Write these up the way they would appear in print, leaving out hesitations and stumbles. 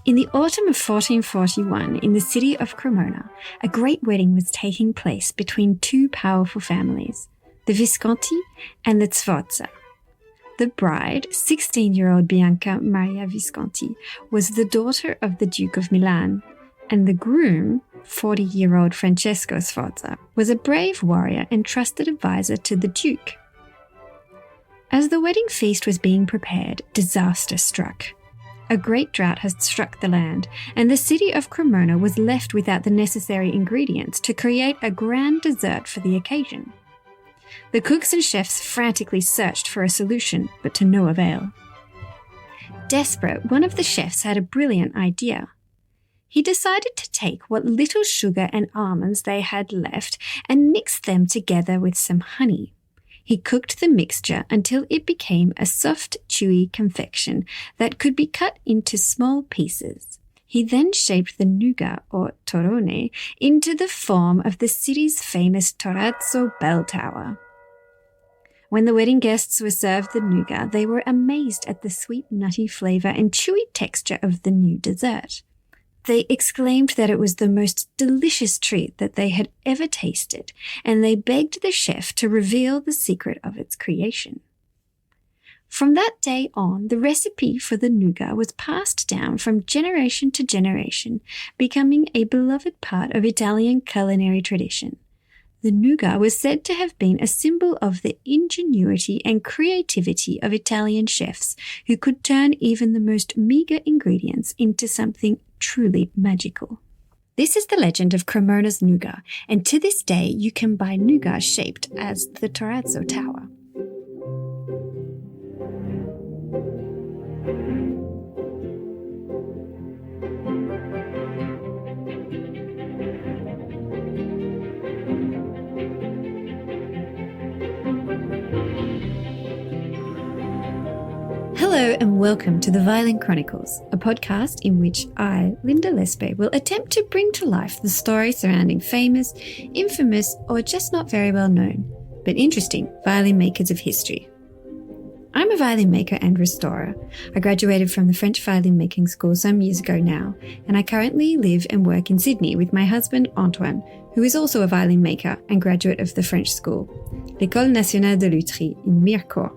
In the autumn of 1441, in the city of Cremona, a great wedding was taking place between two powerful families, the Visconti and the Sforza. The bride, 16-year-old Bianca Maria Visconti, was the daughter of the Duke of Milan, and the groom, 40-year-old Francesco Sforza, was a brave warrior and trusted advisor to the Duke. As the wedding feast was being prepared, disaster struck. A great drought had struck the land, and the city of Cremona was left without the necessary ingredients to create a grand dessert for the occasion. The cooks and chefs frantically searched for a solution, but to no avail. Desperate, one of the chefs had a brilliant idea. He decided to take what little sugar and almonds they had left and mix them together with some honey. He cooked the mixture until it became a soft, chewy confection that could be cut into small pieces. He then shaped the nougat, or torrone, into the form of the city's famous Torrazzo bell tower. When the wedding guests were served the nougat, they were amazed at the sweet, nutty flavour and chewy texture of the new dessert. They exclaimed that it was the most delicious treat that they had ever tasted, and they begged the chef to reveal the secret of its creation. From that day on, the recipe for the nougat was passed down from generation to generation, becoming a beloved part of Italian culinary tradition. The nougat was said to have been a symbol of the ingenuity and creativity of Italian chefs who could turn even the most meagre ingredients into something truly magical. This is the legend of Cremona's nougat, and to this day you can buy nougat shaped as the Torrazzo Tower. Hello and welcome to the Violin Chronicles, a podcast in which I, Linda Lespe, will attempt to bring to life the story surrounding famous, infamous, or just not very well known, but interesting violin makers of history. I'm a violin maker and restorer. I graduated from the French violin making school some years ago now, and I currently live and work in Sydney with my husband Antoine, who is also a violin maker and graduate of the French school, l'École Nationale de Lutherie in Mirecourt.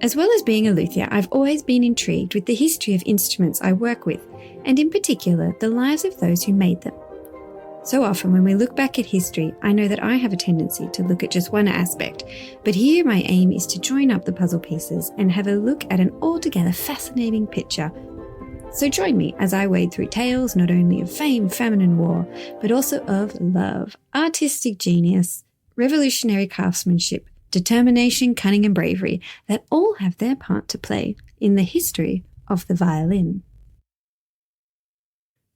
As well as being a luthier, I've always been intrigued with the history of instruments I work with, and in particular, the lives of those who made them. So often when we look back at history, I know that I have a tendency to look at just one aspect, but here my aim is to join up the puzzle pieces and have a look at an altogether fascinating picture. So join me as I wade through tales not only of fame, famine and war, but also of love, artistic genius, revolutionary craftsmanship, determination, cunning and bravery that all have their part to play in the history of the violin.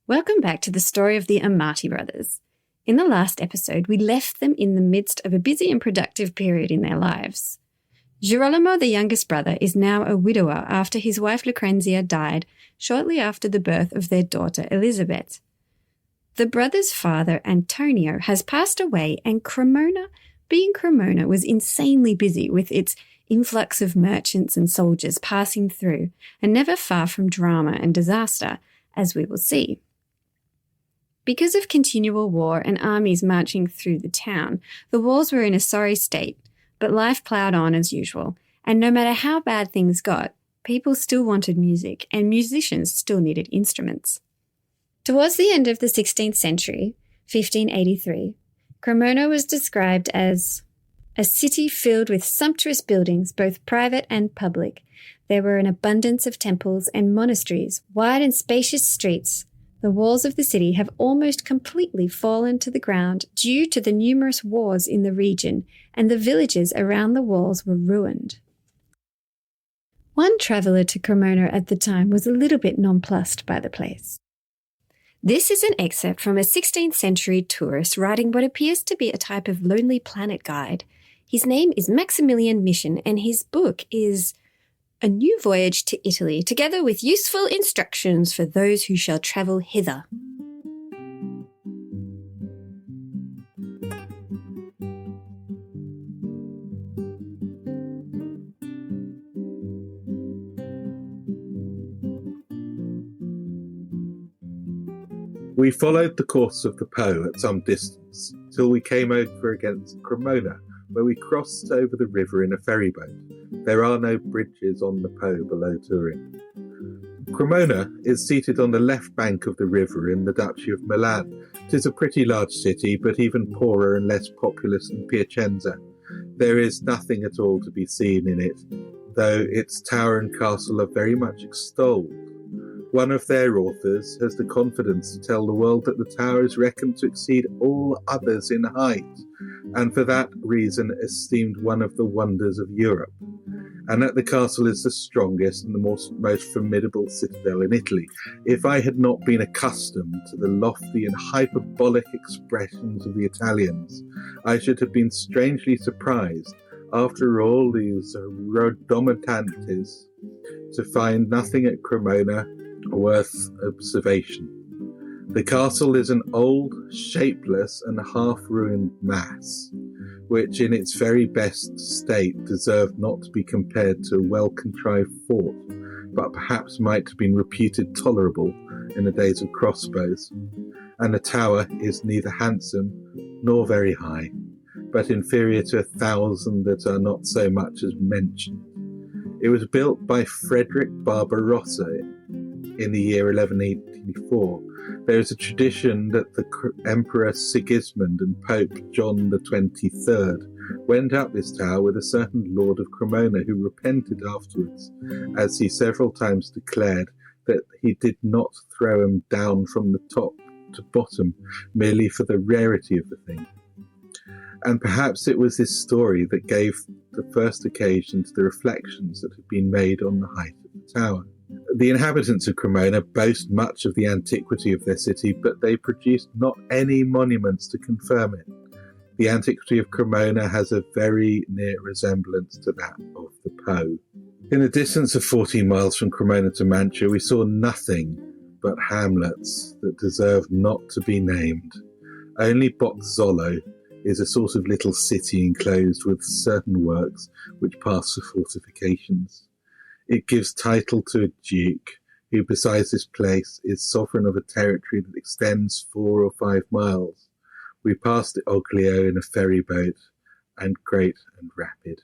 Welcome back to the story of the Amati Brothers. In the last episode, we left them in the midst of a busy and productive period in their lives. Girolamo, the youngest brother, is now a widower after his wife Lucrezia died shortly after the birth of their daughter Elizabeth. The brothers' father, Antonio, has passed away, and Cremona, being Cremona, was insanely busy with its influx of merchants and soldiers passing through, and never far from drama and disaster, as we will see. Because of continual war and armies marching through the town, the walls were in a sorry state, but life ploughed on as usual, and no matter how bad things got, people still wanted music, and musicians still needed instruments. Towards the end of the 16th century, 1583, Cremona was described as a city filled with sumptuous buildings, both private and public. There were an abundance of temples and monasteries, wide and spacious streets. The walls of the city have almost completely fallen to the ground due to the numerous wars in the region, and the villages around the walls were ruined. One traveller to Cremona at the time was a little bit nonplussed by the place. This is an excerpt from a 16th century tourist writing what appears to be a type of Lonely Planet guide. His name is Maximilian Mission, and his book is A New Voyage to Italy, together with useful instructions for those who shall travel hither. We followed the course of the Po at some distance till we came over against Cremona, where we crossed over the river in a ferry boat. There are no bridges on the Po below Turin. Cremona is seated on the left bank of the river in the Duchy of Milan. It is a pretty large city, but even poorer and less populous than Piacenza. There is nothing at all to be seen in it, though its tower and castle are very much extolled. One of their authors has the confidence to tell the world that the tower is reckoned to exceed all others in height, and for that reason esteemed one of the wonders of Europe, and that the castle is the strongest and the most formidable citadel in Italy. If I had not been accustomed to the lofty and hyperbolic expressions of the Italians, I should have been strangely surprised, after all these rodomotantes, to find nothing at Cremona worth observation. The castle is an old, shapeless and half-ruined mass, which in its very best state deserved not to be compared to a well-contrived fort, but perhaps might have been reputed tolerable in the days of crossbows. And the tower is neither handsome nor very high, but inferior to 1,000 that are not so much as mentioned. It was built by Frederick Barbarossa in the year 1184. There is a tradition that the Emperor Sigismund and Pope John the 23rd went up this tower with a certain Lord of Cremona, who repented afterwards, as he several times declared that he did not throw him down from the top to bottom merely for the rarity of the thing. And perhaps it was this story that gave the first occasion to the reflections that have been made on the height of the tower. The inhabitants of Cremona boast much of the antiquity of their city, but they produced not any monuments to confirm it. The antiquity of Cremona has a very near resemblance to that of the Po. In a distance of 14 miles from Cremona to Mantua, we saw nothing but hamlets that deserve not to be named. Only Bozzolo is a sort of little city enclosed with certain works which pass for fortifications. It gives title to a duke, who besides this place is sovereign of a territory that extends 4 or 5 miles. We passed the Oglio in a ferry boat, and great and rapid.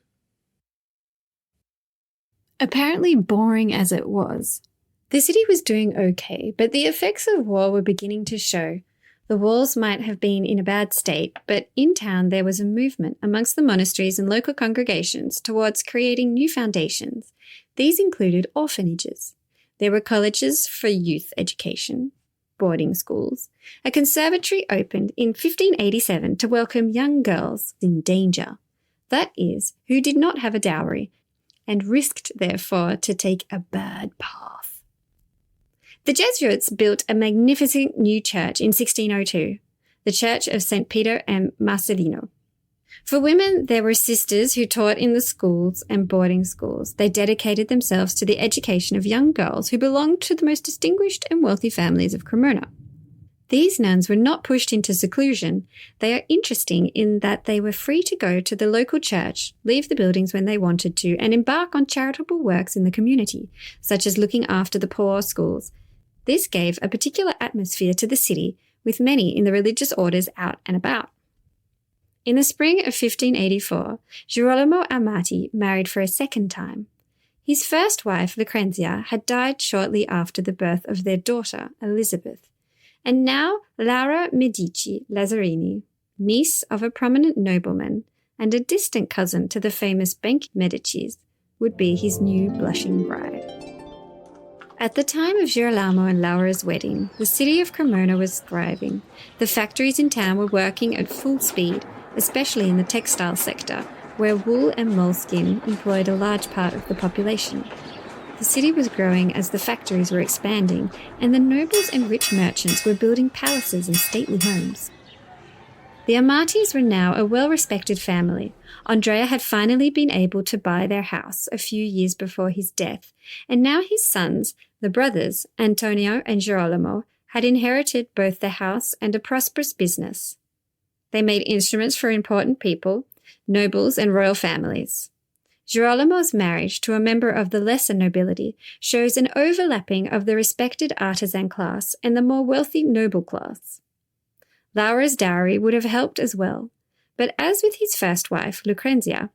Apparently boring as it was, the city was doing okay, but the effects of war were beginning to show. The walls might have been in a bad state, but in town there was a movement amongst the monasteries and local congregations towards creating new foundations. These included orphanages. There were colleges for youth education, boarding schools. A conservatory opened in 1587 to welcome young girls in danger, that is, who did not have a dowry, and risked, therefore, to take a bad path. The Jesuits built a magnificent new church in 1602, the Church of St. Peter and Marcellino. For women, there were sisters who taught in the schools and boarding schools. They dedicated themselves to the education of young girls who belonged to the most distinguished and wealthy families of Cremona. These nuns were not pushed into seclusion. They are interesting in that they were free to go to the local church, leave the buildings when they wanted to, and embark on charitable works in the community, such as looking after the poor schools. This gave a particular atmosphere to the city, with many in the religious orders out and about. In the spring of 1584, Girolamo Amati married for a second time. His first wife, Lucrezia, had died shortly after the birth of their daughter, Elizabeth, and now Laura Medici Lazzarini, niece of a prominent nobleman and a distant cousin to the famous Bank Medicis, would be his new blushing bride. At the time of Girolamo and Laura's wedding, the city of Cremona was thriving. The factories in town were working at full speed, especially in the textile sector, where wool and moleskin employed a large part of the population. The city was growing as the factories were expanding, and the nobles and rich merchants were building palaces and stately homes. The Amatis were now a well-respected family. Andrea had finally been able to buy their house a few years before his death, and now his sons, the brothers, Antonio and Girolamo, had inherited both the house and a prosperous business. They made instruments for important people, nobles and royal families. Girolamo's marriage to a member of the lesser nobility shows an overlapping of the respected artisan class and the more wealthy noble class. Laura's dowry would have helped as well, but as with his first wife, Lucrezia,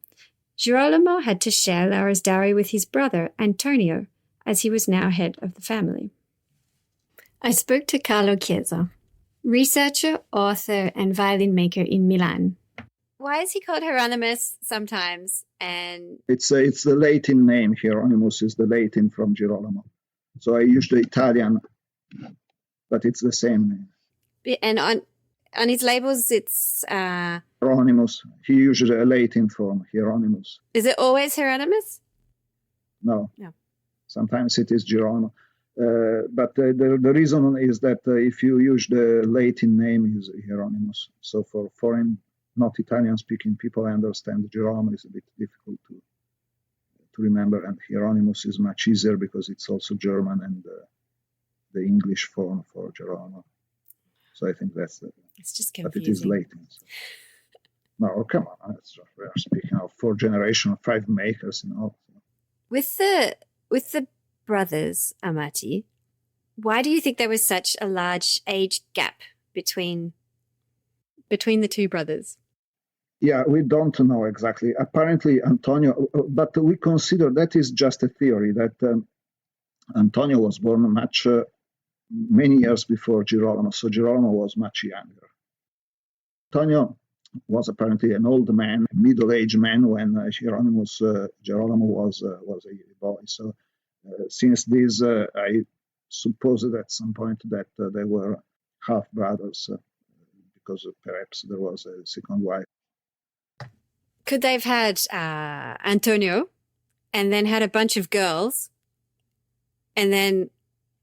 Girolamo had to share Laura's dowry with his brother, Antonio, as he was now head of the family. I spoke to Carlo Chiesa, researcher, author, and violin maker in Milan. Why is he called Hieronymus sometimes? And it's the Latin name. Hieronymus is the Latin from Girolamo. So I used the Italian, but it's the same name. And on his labels, it's Hieronymus. He used a Latin form, Hieronymus. Is it always Hieronymus? No. No. Sometimes it is Girolamo. But the reason is that if you use the Latin name, is Hieronymus. So for foreign, not Italian-speaking people, I understand Girolamo is a bit difficult to remember, and Hieronymus is much easier because it's also German and the English form for Girolamo. So I think that's the. It's just confusing. But it is Latin. So. No, come on. We are speaking of 4 generations, 5 makers, With the brothers, Amati, why do you think there was such a large age gap between the 2 brothers? Yeah, we don't know exactly. Apparently, Antonio, but we consider that is just a theory, that Antonio was born many years before Girolamo, so Girolamo was much younger. Antonio was apparently an old man, a middle-aged man when Girolamo was a boy. So since this, I suppose at some point that they were half brothers, because perhaps there was a second wife. Could they have had Antonio and then had a bunch of girls and then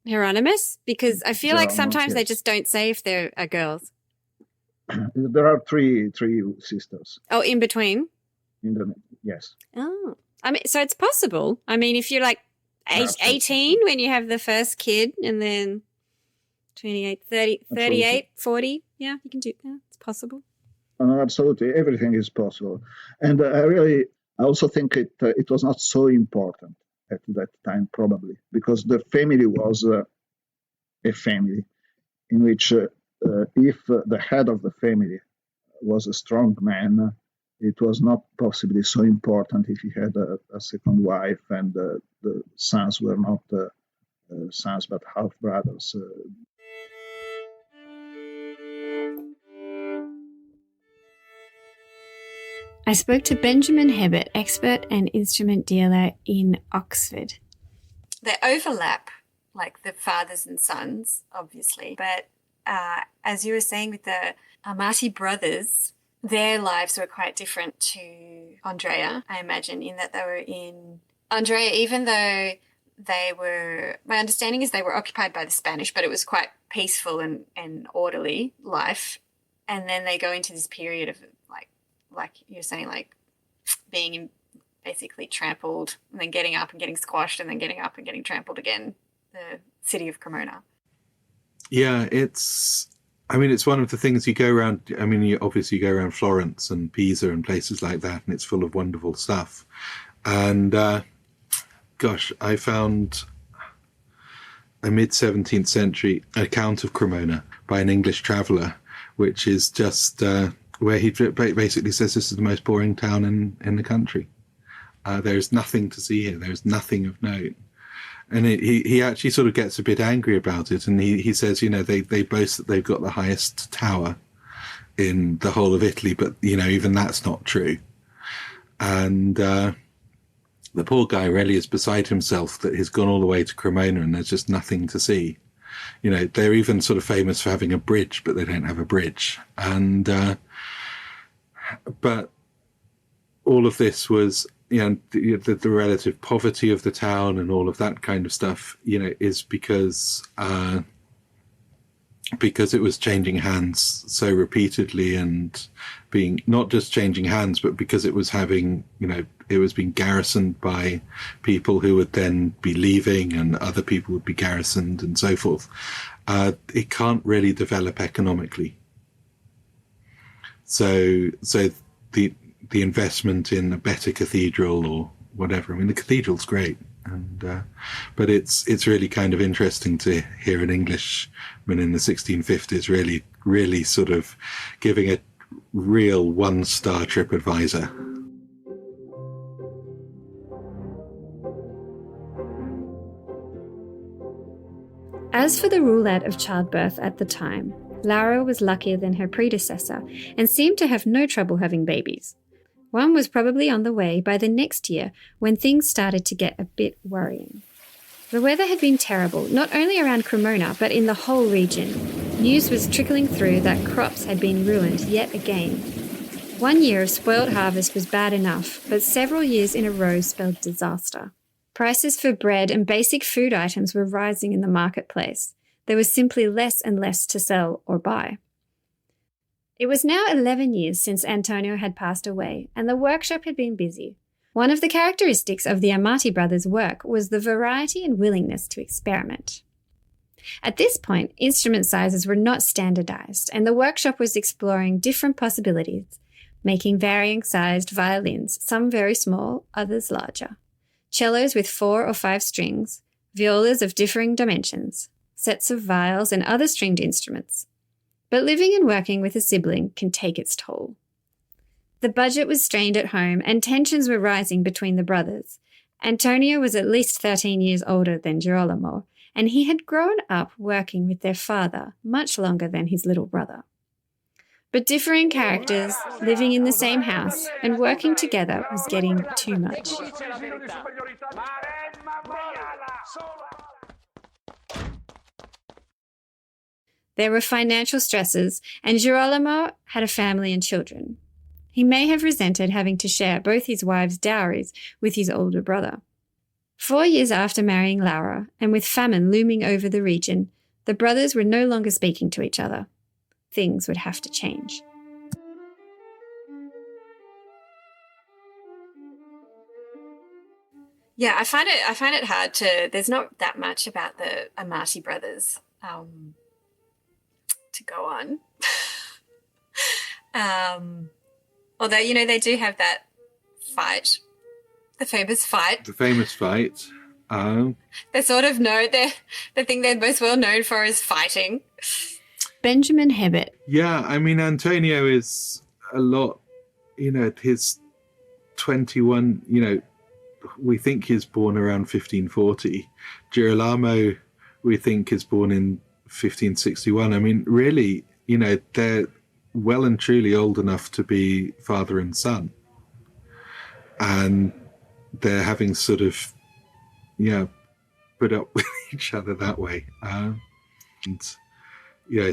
Hieronymus? Because I feel like sometimes they just don't say if there are girls. There are three sisters. Oh, in between? Yes. Oh, I mean, so it's possible. I mean, if you're like 18 when you have the first kid and then 28, 30, 38, 40, yeah, you can do that. It's possible. No, absolutely. Everything is possible. And I also think it was not so important at that time, probably, because the family was a family in which if the head of the family was a strong man, it was not possibly so important if he had a second wife and the sons were not sons but half brothers. I spoke to Benjamin Hebbert, expert and instrument dealer in Oxford. They overlap, like the fathers and sons, obviously. But as you were saying with the Amati brothers, their lives were quite different to Andrea, I imagine, in that they were in... Andrea, even though they were... My understanding is they were occupied by the Spanish, but it was quite peaceful and orderly life. And then they go into this period of, like you're saying, like being basically trampled and then getting up and getting squashed and then getting up and getting trampled again, the city of Cremona. Yeah, it's one of the things you go around. I mean, you go around Florence and Pisa and places like that, and it's full of wonderful stuff. And I found a mid-17th century account of Cremona by an English traveller, which is just... where he basically says this is the most boring town in the country. There's nothing to see here. There's nothing of note. And he actually sort of gets a bit angry about it. And he says, they boast that they've got the highest tower in the whole of Italy, but, even that's not true. And the poor guy really is beside himself that he's gone all the way to Cremona and there's just nothing to see. They're even sort of famous for having a bridge, but they don't have a bridge. And but all of this was, the relative poverty of the town and all of that kind of stuff, is because it was changing hands so repeatedly and being not just changing hands, but because it was having, it was being garrisoned by people who would then be leaving and other people would be garrisoned and so forth. It can't really develop economically. So the investment in a better cathedral or whatever. I mean, the cathedral's great, and but it's really kind of interesting to hear an Englishman in the 1650s really sort of giving a real one-star TripAdvisor. As for the roulette of childbirth at the time, Laura was luckier than her predecessor and seemed to have no trouble having babies. One was probably on the way by the next year when things started to get a bit worrying. The weather had been terrible, not only around Cremona, but in the whole region. News was trickling through that crops had been ruined yet again. 1 year of spoiled harvest was bad enough, but several years in a row spelled disaster. Prices for bread and basic food items were rising in the marketplace. There was simply less and less to sell or buy. It was now 11 years since Antonio had passed away, and the workshop had been busy. One of the characteristics of the Amati Brothers' work was the variety and willingness to experiment. At this point, instrument sizes were not standardized, and the workshop was exploring different possibilities, making varying-sized violins, some very small, others larger, cellos with 4 or 5 strings, violas of differing dimensions, sets of viols and other stringed instruments. But living and working with a sibling can take its toll. The budget was strained at home and tensions were rising between the brothers. Antonio was at least 13 years older than Girolamo, and he had grown up working with their father much longer than his little brother. But differing characters, living in the same house, and working together was getting too much. There were financial stresses, and Girolamo had a family and children. He may have resented having to share both his wives' dowries with his older brother. 4 years after marrying Laura, and with famine looming over the region, the brothers were no longer speaking to each other. Things would have to change. Yeah, I find it hard to. There's not that much about the Amati brothers to go on. Although they do have that fight, the famous fight. The famous fight. They sort of know the thing they're most well known for is fighting. Benjamin Hebbert. Yeah, I mean, Antonio is a lot, his 21, we think he's born around 1540. Girolamo, we think, is born in 1561. I mean, really, they're well and truly old enough to be father and son. And they're having sort of, put up with each other that way.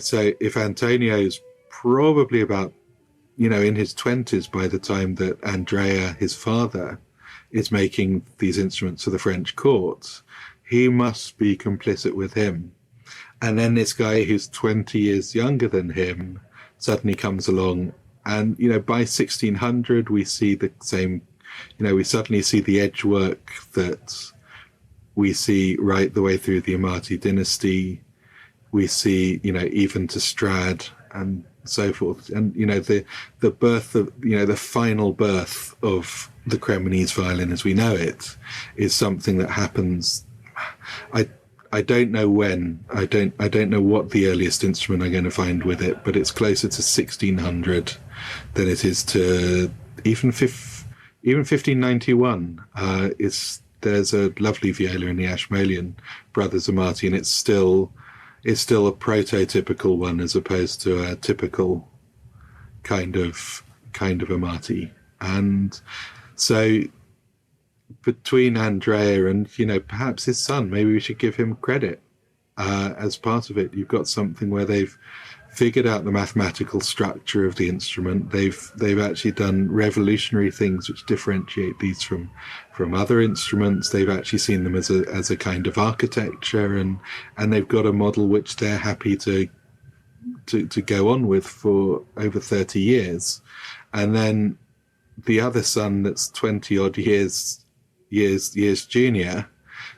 So if Antonio's probably about, in his 20s by the time that Andrea, his father, is making these instruments for the French court, he must be complicit with him. And then this guy who's 20 years younger than him suddenly comes along. And, by 1600, we see the same, we suddenly see the edge work that we see right the way through the Amati dynasty. We see, even to Strad and so forth. And, the birth of, the final birth of the Cremonese violin as we know it is something that happens. I don't know when. I don't know what the earliest instrument I'm going to find with it, but it's closer to 1600 than it is to even 1591. There's a lovely viola in the Ashmolean Brothers Amati, and it's still a prototypical one as opposed to a typical kind of Amati. And so between Andrea and, perhaps his son, maybe we should give him credit as part of it. You've got something where they've figured out the mathematical structure of the instrument. They've actually done revolutionary things which differentiate these from other instruments. They've actually seen them as a kind of architecture, and they've got a model which they're happy to go on with for over 30 years. And then the other son, that's 20 odd years junior,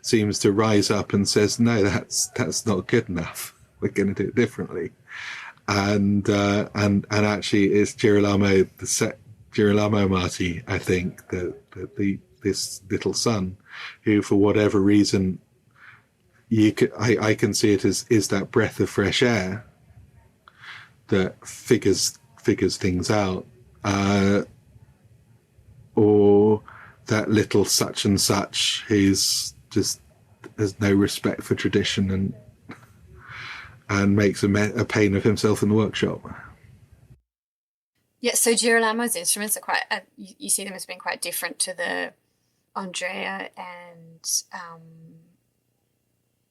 seems to rise up and says, no, that's not good enough. We're going to do it differently. And actually it's Girolamo Amati, I think, the little son, who for whatever reason I can see it as is that breath of fresh air that figures things out, or that little such and such who's just has no respect for tradition and makes a pain of himself in the workshop. Yeah, so Girolamo's instruments are quite, you see them as being quite different to the Andrea and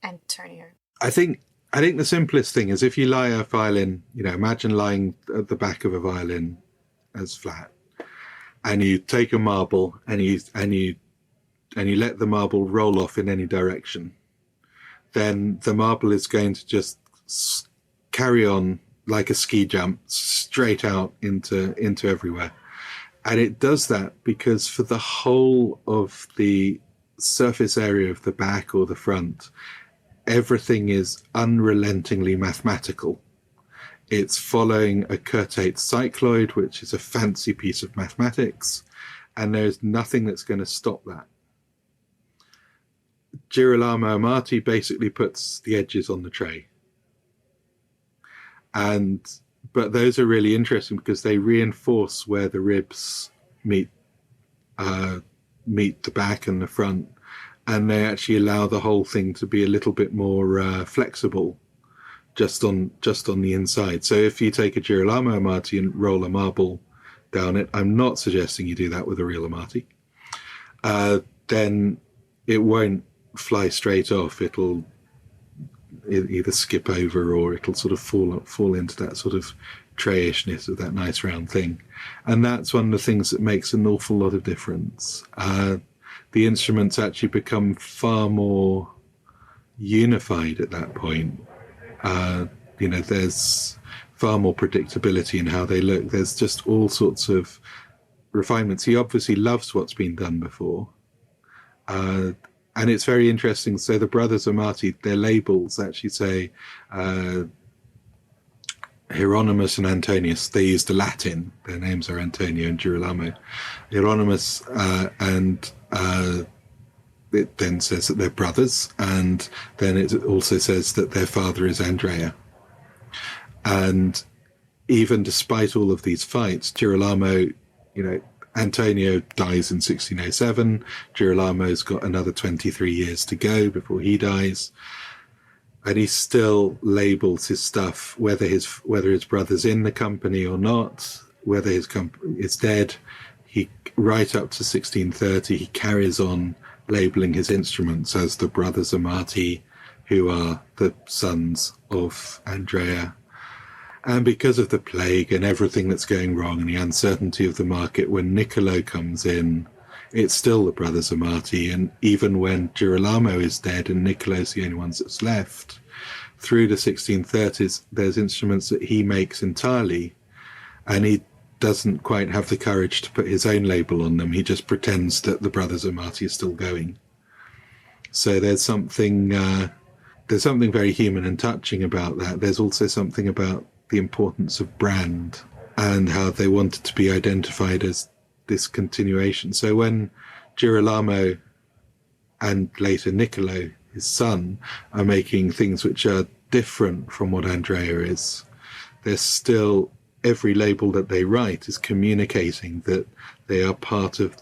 Antonio. I think the simplest thing is if you lie a violin, imagine lying at the back of a violin as flat, and you take a marble and you let the marble roll off in any direction, then the marble is going to just carry on like a ski jump straight out into everywhere. And it does that because for the whole of the surface area of the back or the front, everything is unrelentingly mathematical. It's following a Curtate cycloid, which is a fancy piece of mathematics, and there's nothing that's going to stop that. Girolamo Amati basically puts the edges on the tray. But those are really interesting because they reinforce where the ribs meet the back and the front, and they actually allow the whole thing to be a little bit more flexible just on the inside. So if you take a Girolamo Amati and roll a marble down it, I'm not suggesting you do that with a real Amati, then it won't fly straight off. It'll either skip over or it'll sort of fall into that sort of trayishness of that nice round thing. And that's one of the things that makes an awful lot of difference. The instruments actually become far more unified at that point. There's far more predictability in how they look. There's just all sorts of refinements. He obviously loves what's been done before. And it's very interesting. So the brothers Amati, their labels actually say Hieronymus and Antonius. They use the Latin. Their names are Antonio and Girolamo. Hieronymus and it then says that they're brothers, and then it also says that their father is Andrea. And even despite all of these fights, Girolamo, Antonio dies in 1607. Girolamo's got another 23 years to go before he dies, and he still labels his stuff, whether his brother's in the company or not, whether his company is dead. He right up to 1630, he carries on labeling his instruments as the brothers Amati, who are the sons of Andrea. And because of the plague and everything that's going wrong and the uncertainty of the market, when Niccolo comes in, it's still the brothers Amati. And even when Girolamo is dead and Niccolo's the only one that's left, through the 1630s, there's instruments that he makes entirely, and he doesn't quite have the courage to put his own label on them. He just pretends that the brothers Amati are still going. So there's something very human and touching about that. There's also something about the importance of brand and how they wanted to be identified as this continuation. So when Girolamo and later Niccolo, his son, are making things which are different from what Andrea is, there's still, every label that they write is communicating that they are part of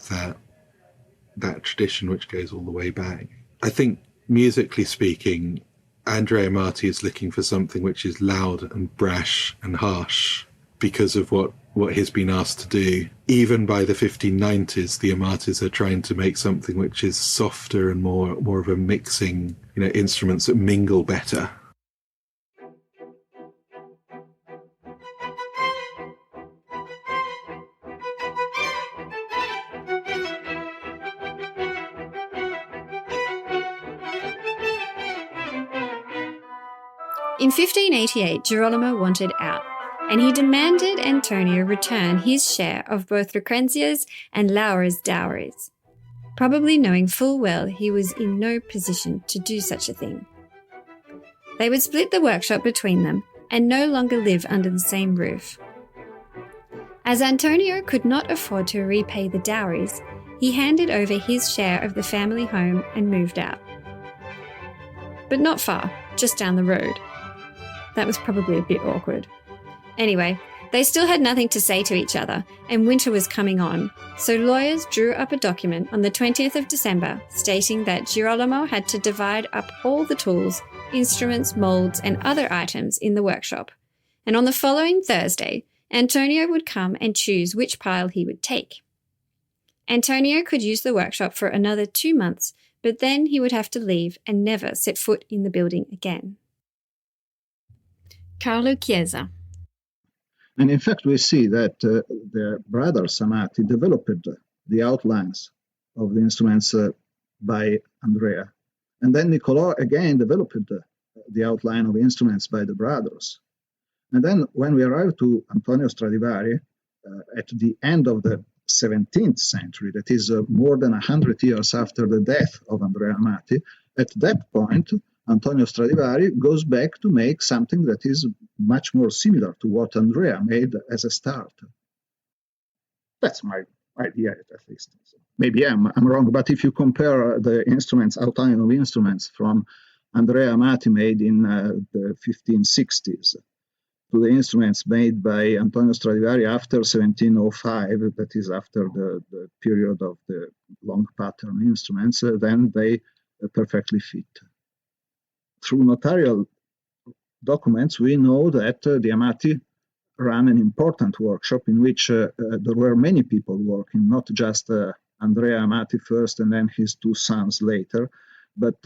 that tradition which goes all the way back. I think musically speaking, Andrea Amati is looking for something which is loud and brash and harsh because of what he's been asked to do. Even by the 1590s, the Amatis are trying to make something which is softer and more of a mixing, instruments that mingle better. In 1588, Girolamo wanted out, and he demanded Antonio return his share of both Lucrezia's and Laura's dowries, probably knowing full well he was in no position to do such a thing. They would split the workshop between them and no longer live under the same roof. As Antonio could not afford to repay the dowries, he handed over his share of the family home and moved out. But not far, just down the road. That was probably a bit awkward. Anyway, they still had nothing to say to each other, and winter was coming on, so lawyers drew up a document on the 20th of December stating that Girolamo had to divide up all the tools, instruments, moulds, and other items in the workshop, and on the following Thursday, Antonio would come and choose which pile he would take. Antonio could use the workshop for another 2 months, but then he would have to leave and never set foot in the building again. Carlo Chiesa. And in fact, we see that the brothers Amati developed the outlines of the instruments by Andrea. And then Niccolò again developed the outline of instruments by the brothers. And then when we arrive to Antonio Stradivari at the end of the 17th century, that is more than 100 years after the death of Andrea Amati, at that point, Antonio Stradivari goes back to make something that is much more similar to what Andrea made as a start. That's my idea, at least. So maybe I'm wrong, but if you compare the instruments, outline of instruments from Andrea Amati made in the 1560s to the instruments made by Antonio Stradivari after 1705, that is after the period of the long pattern instruments, then they perfectly fit. Through notarial documents, we know that the Amati ran an important workshop in which there were many people working, not just Andrea Amati first and then his two sons later, but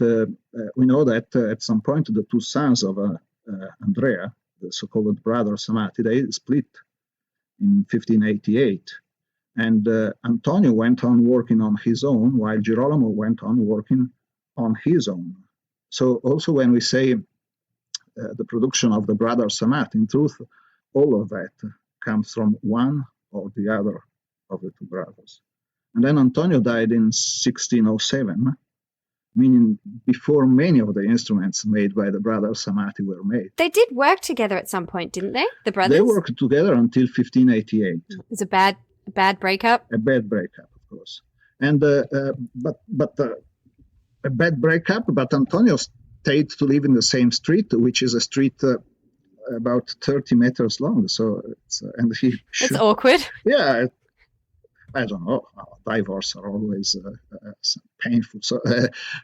we know that at some point the two sons of Andrea, the so-called brothers Amati, they split in 1588. And Antonio went on working on his own, while Girolamo went on working on his own. So also when we say the production of the brothers Amati, in truth, all of that comes from one or the other of the two brothers. And then Antonio died in 1607, meaning before many of the instruments made by the brothers Amati were made. They did work together at some point, didn't they, the brothers? They worked together until 1588. It was a bad breakup? A bad breakup, of course. And but a bad breakup, but Antonio stayed to live in the same street, which is a street about 30 meters long. So it's awkward. Yeah, I don't know. Divorce are always painful. So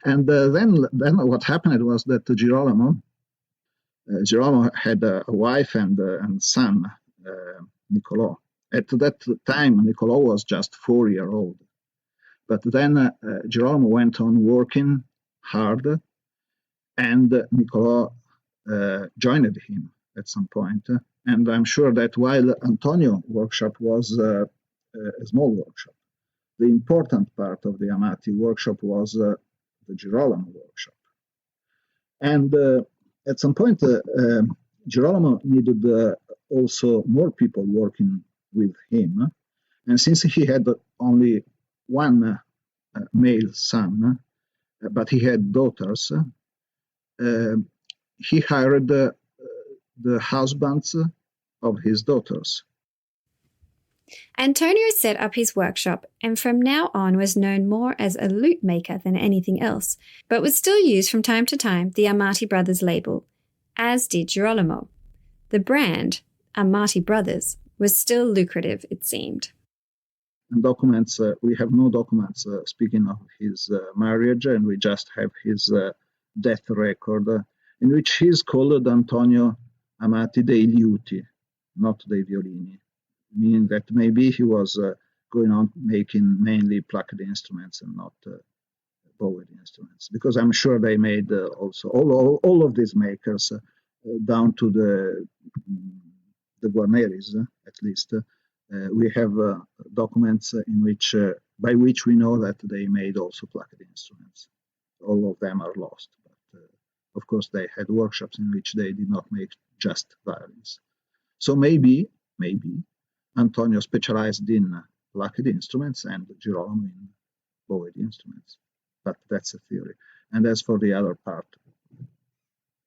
and then what happened was that Girolamo had a wife and son, Niccolò. At that time, Niccolò was just 4 years old. But then Girolamo went on working hard, and Niccolò joined him at some point. And I'm sure that while Antonio's workshop was a small workshop, the important part of the Amati workshop was the Girolamo workshop. And at some point, Girolamo needed also more people working with him. And since he had only one male son, but he had daughters, he hired the husbands of his daughters. Antonio set up his workshop and from now on was known more as a lute maker than anything else, but would still use from time to time the Amati Brothers label, as did Girolamo. The brand, Amati Brothers, was still lucrative, it seemed. And documents, we have no documents speaking of his marriage, and we just have his death record, in which he is called Antonio Amati dei Liuti, not dei Violini, meaning that maybe he was going on making mainly plucked instruments and not bowed instruments, because I'm sure they made also all of these makers down to the Guarneris, at least. We have documents in which, by which we know that they made also plucked instruments. All of them are lost, but of course they had workshops in which they did not make just violins. So maybe Antonio specialized in plucked instruments and Girolamo in bowed instruments, but that's a theory. And as for the other part,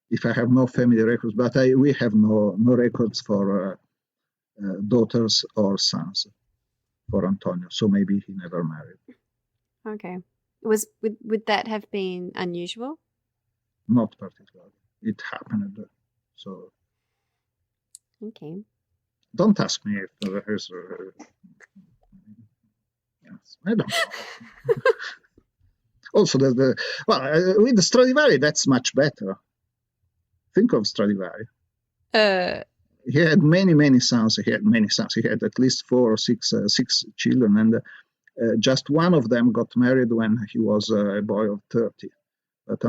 if I have no family records, but we have no records for daughters or sons for Antonio, so maybe he never married. Okay. Would that have been unusual? Not particularly. It happened. So Okay. don't ask me if there is. Yes, I don't know. Also, with the Stradivari, that's much better. Think of Stradivari. He had many sons. He had at least 4 or 6 children, and just one of them got married when he was a boy of 30. But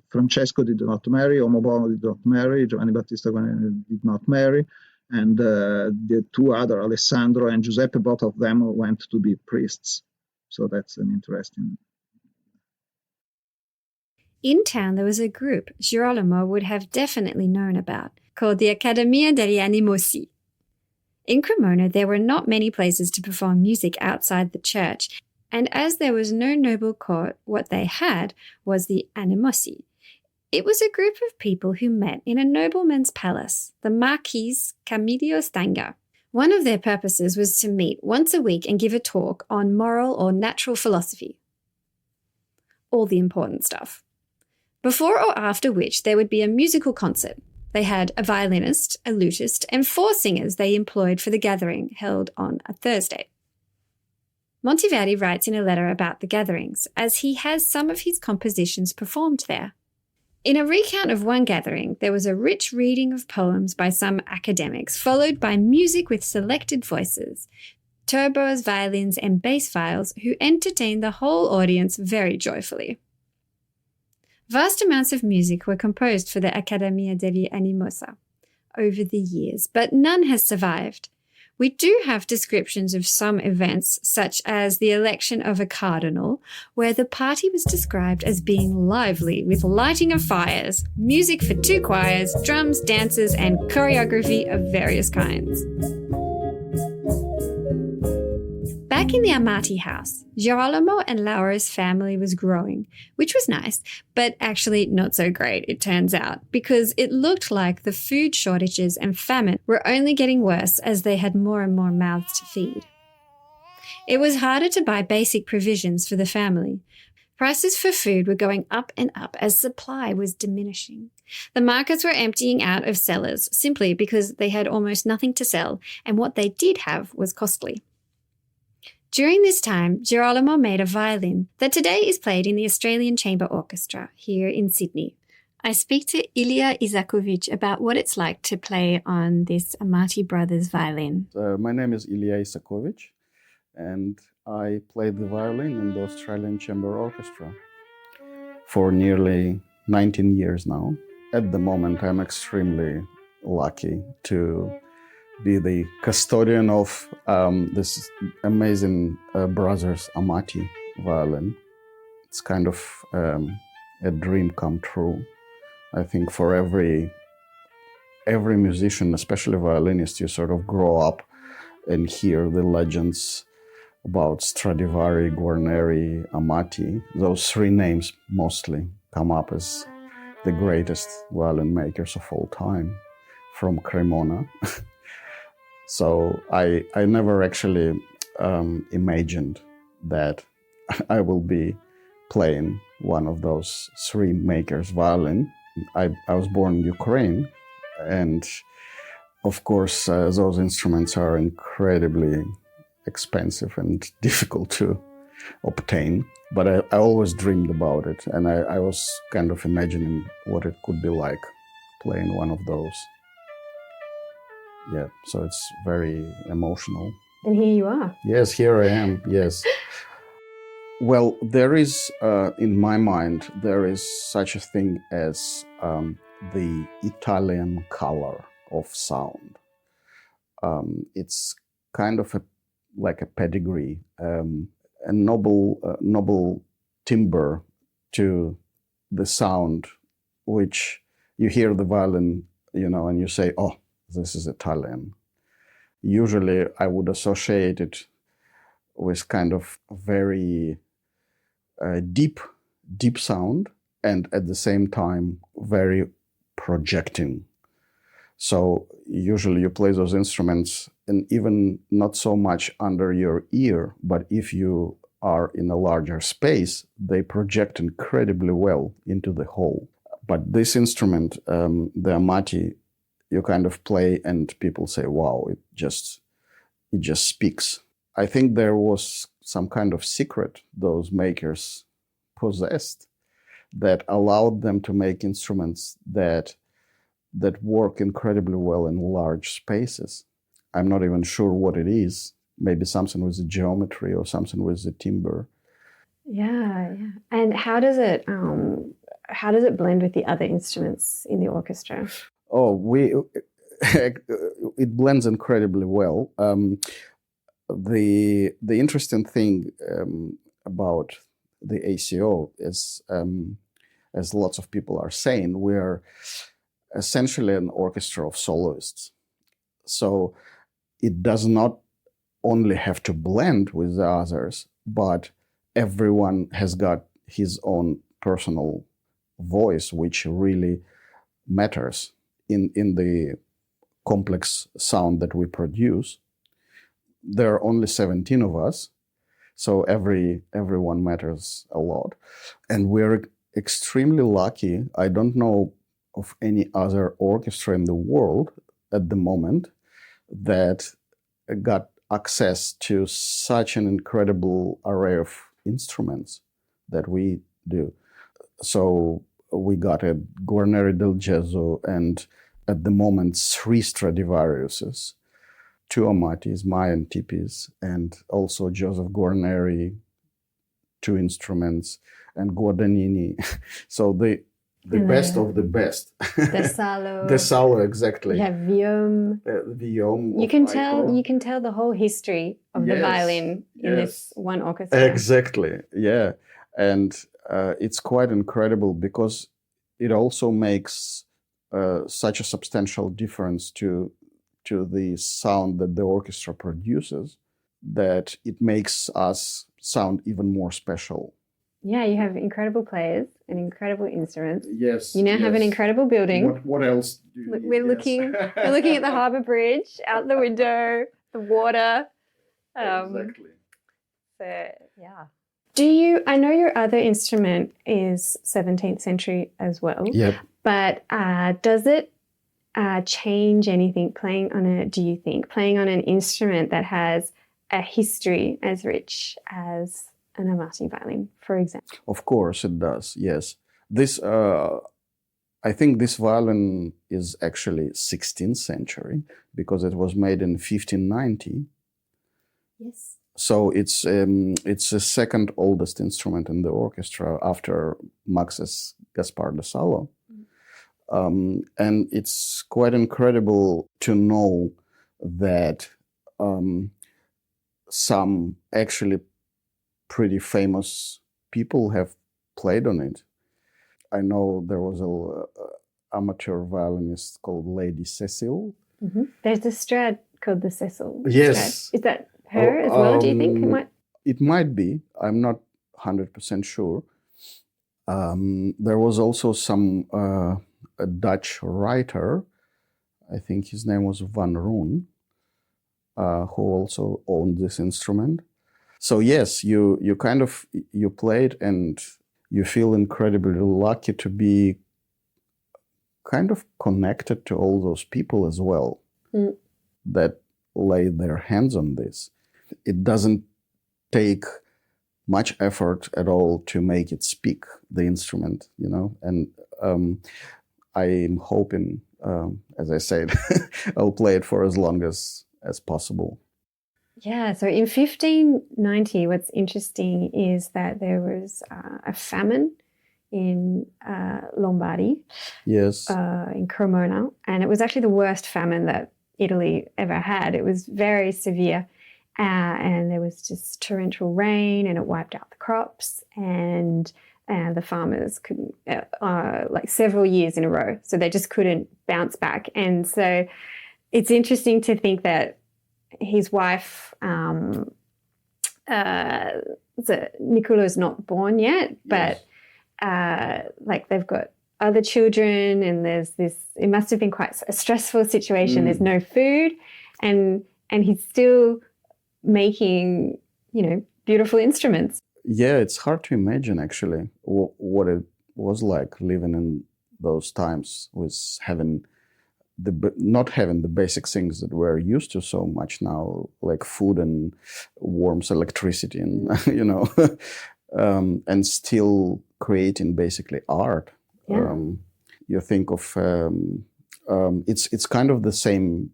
Francesco did not marry, Omobono did not marry, Giovanni Battista did not marry, and the 2 other, Alessandro and Giuseppe, both of them went to be priests. So that's an interesting. In town, there was a group Girolamo would have definitely known about, called the Accademia degli Animosi. In Cremona, there were not many places to perform music outside the church, and as there was no noble court, what they had was the Animosi. It was a group of people who met in a nobleman's palace, the Marquis Camillo Stanga. One of their purposes was to meet once a week and give a talk on moral or natural philosophy. All the important stuff. Before or after which there would be a musical concert. They had a violinist, a lutist, and 4 singers they employed for the gathering held on a Thursday. Monteverdi writes in a letter about the gatherings, as he has some of his compositions performed there. In a recount of one gathering, there was a rich reading of poems by some academics, followed by music with selected voices, turbos, violins, and bass viols, who entertained the whole audience very joyfully. Vast amounts of music were composed for the Accademia degli Animosi over the years, but none has survived. We do have descriptions of some events, such as the election of a cardinal, where the party was described as being lively with lighting of fires, music for 2 choirs, drums, dances, and choreography of various kinds. Back in the Amati house, Girolamo and Laura's family was growing, which was nice, but actually not so great, it turns out, because it looked like the food shortages and famine were only getting worse as they had more and more mouths to feed. It was harder to buy basic provisions for the family. Prices for food were going up and up as supply was diminishing. The markets were emptying out of cellars simply because they had almost nothing to sell, and what they did have was costly. During this time, Girolamo made a violin that today is played in the Australian Chamber Orchestra here in Sydney. I speak to Ilya Isakovich about what it's like to play on this Amati Brothers violin. My name is Ilya Isakovich, and I played the violin in the Australian Chamber Orchestra for nearly 19 years now. At the moment, I'm extremely lucky to be the custodian of this amazing Brothers Amati violin. It's kind of a dream come true. I think for every musician, especially violinist, you sort of grow up and hear the legends about Stradivari, Guarneri, Amati. Those 3 names mostly come up as the greatest violin makers of all time from Cremona. So I never actually imagined that I will be playing one of those 3 makers' violin. I was born in Ukraine, and of course those instruments are incredibly expensive and difficult to obtain. But I always dreamed about it, and I was kind of imagining what it could be like playing one of those. Yeah, so it's very emotional. And here you are. Yes, here I am, yes. Well, there is, in my mind, there is such a thing as the Italian color of sound. It's kind of like a pedigree, a noble timbre to the sound, which you hear the violin, and you say, oh, this is Italian. Usually I would associate it with kind of very deep sound, and at the same time very projecting. So usually you play those instruments, and even not so much under your ear, but if you are in a larger space, they project incredibly well into the whole. But this instrument, the Amati, you kind of play and people say, wow, it just speaks. I think there was some kind of secret those makers possessed that allowed them to make instruments that work incredibly well in large spaces. I'm not even sure what it is. Maybe something with the geometry or something with the timbre. Yeah. And how does it blend with the other instruments in the orchestra? Oh, it blends incredibly well. The interesting thing about the ACO is, as lots of people are saying, we're essentially an orchestra of soloists. So it does not only have to blend with the others, but everyone has got his own personal voice, which really matters in the complex sound that we produce. There are only 17 of us, so everyone matters a lot. And we're extremely lucky. I don't know of any other orchestra in the world at the moment that got access to such an incredible array of instruments that we do. So we got a Guarneri del Gesso and at the moment 3 Stradivariuses, 2 Amatis, Mayan tipis, and also Joseph Guarneri, 2 instruments, and Guadagnini. So the best of the best. Desalo. Desalo, exactly. You have Viom. Viom. You can tell the whole history of the violin in this one orchestra. Exactly. Yeah, and it's quite incredible because it also makes such a substantial difference to the sound that the orchestra produces that it makes us sound even more special. Yeah, you have incredible players and incredible instruments. Yes. You now have an incredible building. What else do you need? We're looking at the harbour bridge, out the window, the water. Exactly. So, yeah. I know your other instrument is 17th century as well. Yep. But does it change anything playing on an instrument that has a history as rich as an Amati violin, for example? Of course it does, yes. This, I think this violin is actually 16th century because it was made in 1590. Yes. So it's the second oldest instrument in the orchestra after Max's Gaspar de Salo. And it's quite incredible to know that some actually pretty famous people have played on it. I know there was a amateur violinist called Lady Cecil. Mm-hmm. There's a Strad called the Cecil. Yes. Strad. Is that her as well, do you think? It might be. I'm not 100% sure. There was also a Dutch writer, I think his name was Van Roon, who also owned this instrument. So yes, you play it and you feel incredibly lucky to be kind of connected to all those people as well that laid their hands on this. It doesn't take much effort at all to make it speak, the instrument, and I'm hoping, as I said, I'll play it for as long as possible. Yeah, so in 1590, what's interesting is that there was a famine in Lombardy, yes, in Cremona, and it was actually the worst famine that Italy ever had. It was very severe, and there was just torrential rain, and it wiped out the crops, and the farmers couldn't, like several years in a row, so they just couldn't bounce back. And so it's interesting to think that his wife, Nicolo's not born yet, but like they've got other children, and there's this, it must have been quite a stressful situation. There's no food, and he's still making, beautiful instruments. Yeah, it's hard to imagine actually what it was like living in those times with not having the basic things that we're used to so much now, like food and warmth, electricity, and and still creating basically art. Yeah. You think of it's kind of the same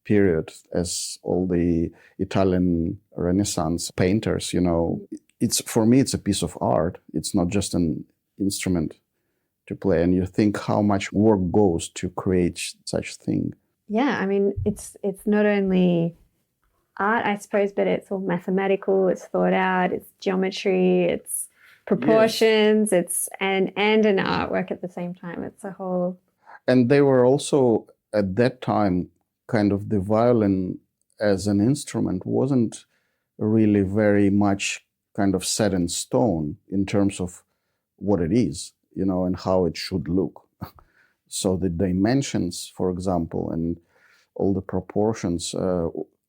period as all the Italian Renaissance painters. It's for me, it's a piece of art. It's not just an instrument to play, and you think how much work goes to create such thing. Yeah, I mean, it's not only art, I suppose, but it's all mathematical. It's thought out. It's geometry. It's proportions. Yes. It's and an artwork at the same time. It's a whole. And they were also at that time kind of the violin as an instrument wasn't really very much kind of set in stone in terms of what it is, and how it should look. So the dimensions, for example, and all the proportions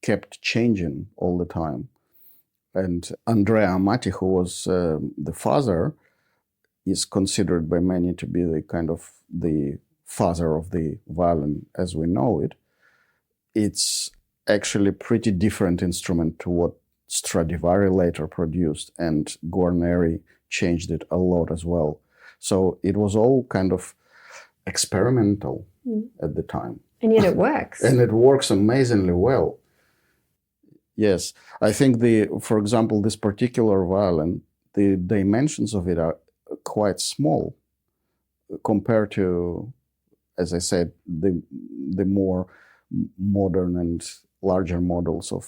kept changing all the time. And Andrea Amati, who was the father, is considered by many to be the father of the violin as we know it. It's actually a pretty different instrument to what Stradivari later produced, and Guarneri changed it a lot as well. So it was all kind of experimental at the time. And yet it works. And it works amazingly well. Yes. I think for example, this particular violin, the dimensions of it are quite small compared to, as I said, the more modern and larger models of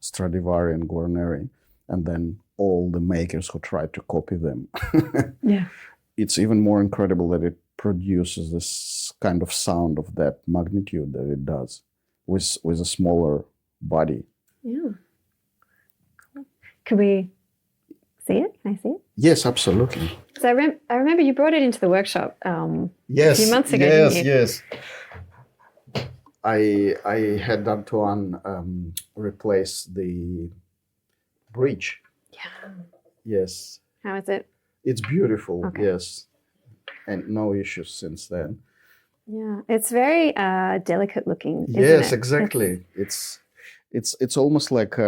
Stradivari and Guarneri, and then all the makers who tried to copy them. Yeah. It's even more incredible that it produces this kind of sound of that magnitude that it does with a smaller body. Yeah. Cool. Could we see it? Can I see it? Yes, absolutely. So I remember you brought it into the workshop a few months ago, yes, didn't you? Yes. I had Antoine replace the bridge. Yeah. Yes. How is it? It's beautiful, Okay. yes. And no issues since then. Yeah. It's very delicate looking, isn't Yes, it? exactly. It's almost like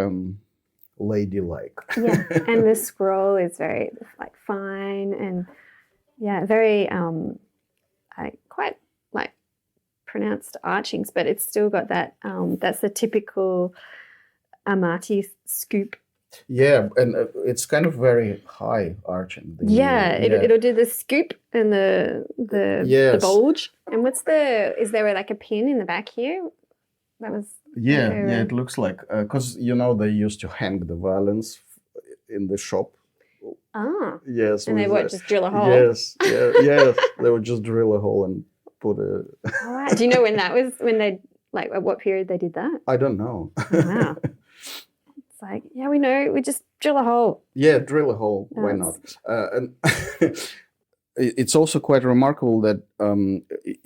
ladylike. Yeah. And the scroll is very fine and very quite pronounced archings, but it's still got that that's the typical Amati scoop. Yeah, and it's kind of very high arching. It'll do the scoop and the Yes. bulge. And is there a pin in the back here? That was it looks like because they used to hang the violins in the shop. Ah. Yes, and they would just drill a hole. Yes, yes, they would just drill a hole and put a. All right. Do you know when that was? When they at what period they did that? I don't know. Wow. It's we know. We just drill a hole. Yeah, drill a hole. Why not? And it's also quite remarkable that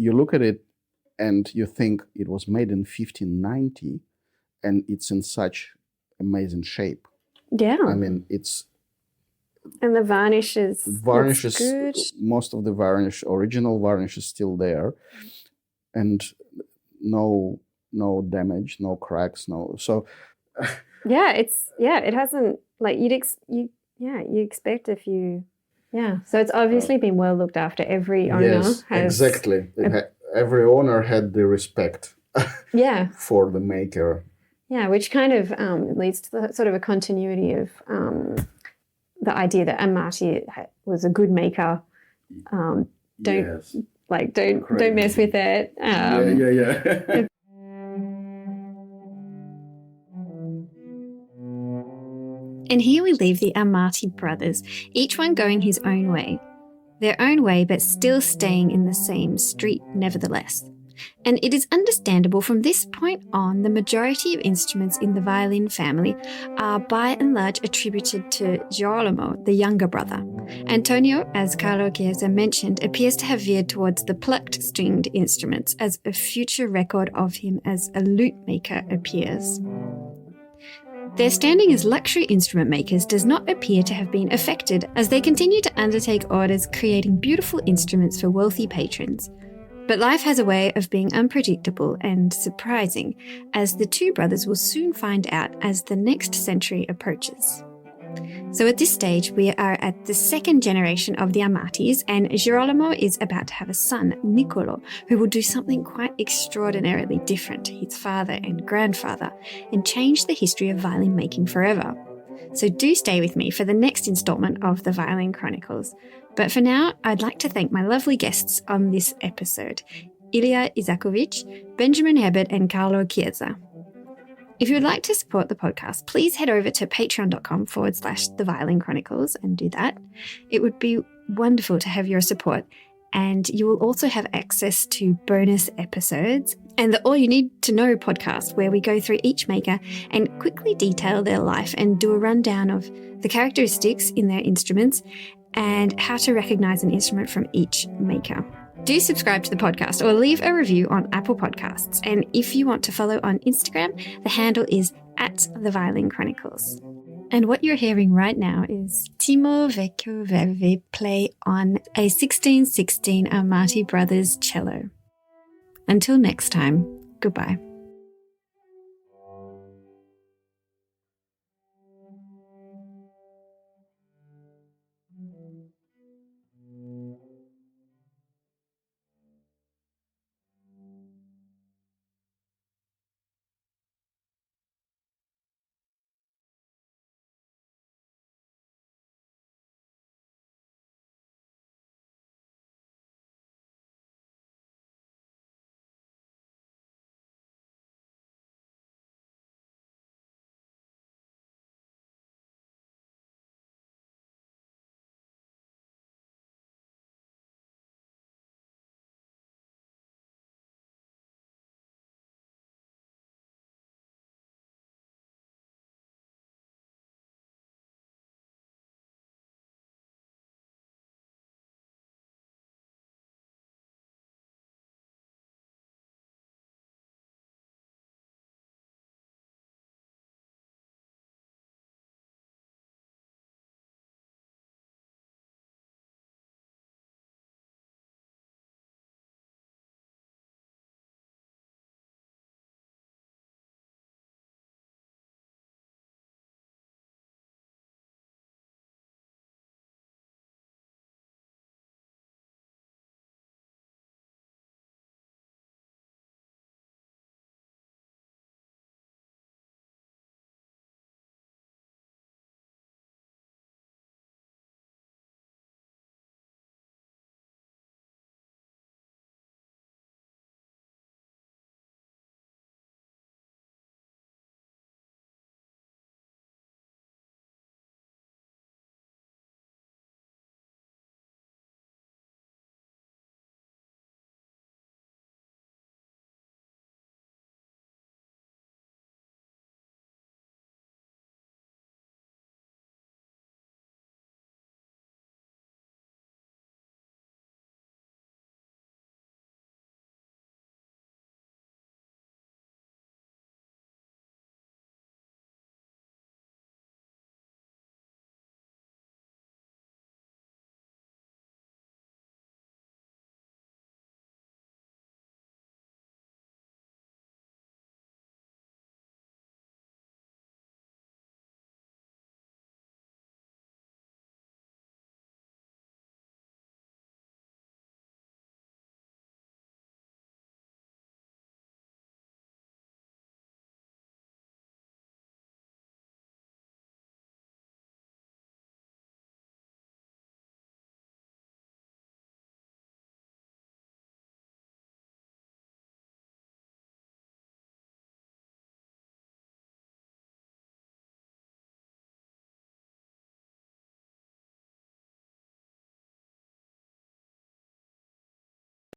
you look at it and you think it was made in 1590, and it's in such amazing shape. Yeah. I mean, it's. And the varnish is good. Most of the original varnish is still there, and no damage, no cracks, so. It hasn't you expect if you so it's obviously been well looked after. Every owner has exactly. Every owner had the respect yeah for the maker. Yeah, which kind of leads to the sort of a continuity of the idea that Amati was a good maker. Don't mess with it. Yeah. And here we leave the Amati brothers, each one going his own way. Their own way, but still staying in the same street nevertheless. And it is understandable from this point on, the majority of instruments in the violin family are by and large attributed to Girolamo, the younger brother. Antonio, as Carlo Chiesa mentioned, appears to have veered towards the plucked stringed instruments, as a future record of him as a lute maker appears. Their standing as luxury instrument makers does not appear to have been affected, as they continue to undertake orders creating beautiful instruments for wealthy patrons. But life has a way of being unpredictable and surprising, as the two brothers will soon find out as the next century approaches. So at this stage, we are at the second generation of the Amatis, and Girolamo is about to have a son, Niccolo, who will do something quite extraordinarily different to his father and grandfather and change the history of violin making forever. So do stay with me for the next instalment of the Violin Chronicles. But for now, I'd like to thank my lovely guests on this episode, Ilya Isakovich, Benjamin Hebbert, and Carlo Chiesa. If you would like to support the podcast, please head over to patreon.com/The Violin Chronicles and do that. It would be wonderful to have your support, and you will also have access to bonus episodes and the All You Need to Know podcast, where we go through each maker and quickly detail their life and do a rundown of the characteristics in their instruments and how to recognize an instrument from each maker. Do subscribe to the podcast or leave a review on Apple Podcasts. And if you want to follow on Instagram, the handle is @TheViolinChronicles. And what you're hearing right now is Timo Vecchio-Verve play on a 1616 Amati Brothers cello. Until next time, goodbye.